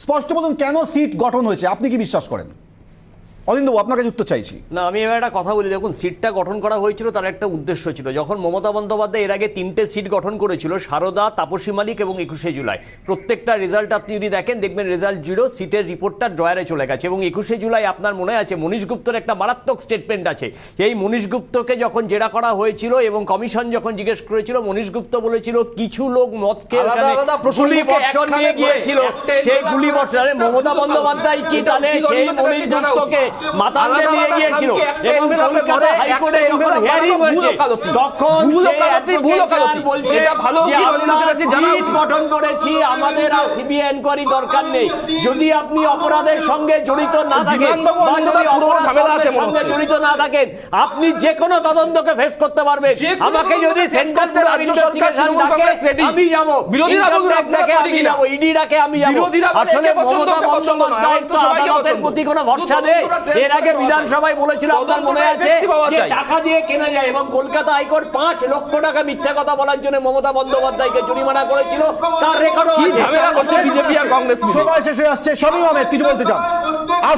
স্পষ্ট বলুন কেন সিট গঠন হয়েছে, আপনি কি বিশ্বাস করেন? অরিন্দম, আপনার কাছে উত্তর চাইছি। না, আমি এবার একটা কথা বলি। দেখুন, সিটটা গঠন করা হয়েছিল তার একটা উদ্দেশ্য ছিল। যখন মমতা বন্দ্যোপাধ্যায় এর আগে 3টে সিট গঠন করেছিল, সারদা, তাপসী মালিক এবং 21শে জুলাই, প্রত্যেকটা রেজাল্ট আপনি যদি দেখেন দেখবেন রেজাল্ট 0, সিটের রিপোর্টটা ড্রয়ারে চলে গেছে। এবং 21শে জুলাই আপনার মনে আছে মনীশ গুপ্তর একটা মারাত্মক স্টেটমেন্ট আছে। এই মনীশ গুপ্তকে যখন জেরা করা হয়েছিল এবং কমিশন যখন জিজ্ঞেস করেছিল, মনীশ গুপ্ত বলেছিল কিছু লোক মদকে গুলি বর্ষণ নিয়ে গিয়েছিল। সেই গুলি বর্ষণে মমতা বন্দ্যোপাধ্যায় কি তাহলে সেই মনীশ গুপ্তকে মাতালে নিয়ে গিয়েছিল? এবং কলকাতা হাইকোর্টে যখন হিয়ারিং হয়েছে তখন বলছে সিট গঠন করেছি, আমাদের আর সিবিআই এনকোয়ারি দরকার নেই। যদি আপনি অপরাধের সঙ্গে জড়িত না থাকেন বা যদি অপরাধের সঙ্গে জড়িত না থাকেন, আপনি যে কোনো তদন্তকে ফেস করতে পারবেন। আমাকে যদি সেন্ট্রাল ইনভেস্টিগেশন ডাকে আমি যাব, ইনকাম ট্যাক্স ডাকে আমি যাব, ইডি ডাকে আমি যাব। আসলে মমতা বন্দ্যোপাধ্যায়ের তো আদালতের প্রতি কোনো ভরসা নেই। এর আগে বিধানসভায় বলেছিল, আপনার মনে আছে, যে টাকা দিয়ে কেনা যায়। এবং কলকাতা হাইকোর্ট 5 লক্ষ টাকা মিথ্যা কথা বলার জন্য মমতা বন্দ্যোপাধ্যায়কে জরিমানা করেছিল। তার রেকর্ডও আছে। বিজেপি আর কংগ্রেস সময় শেষ হয়ে আসছে। শামীম আহমেদ কিছু বলতে চান?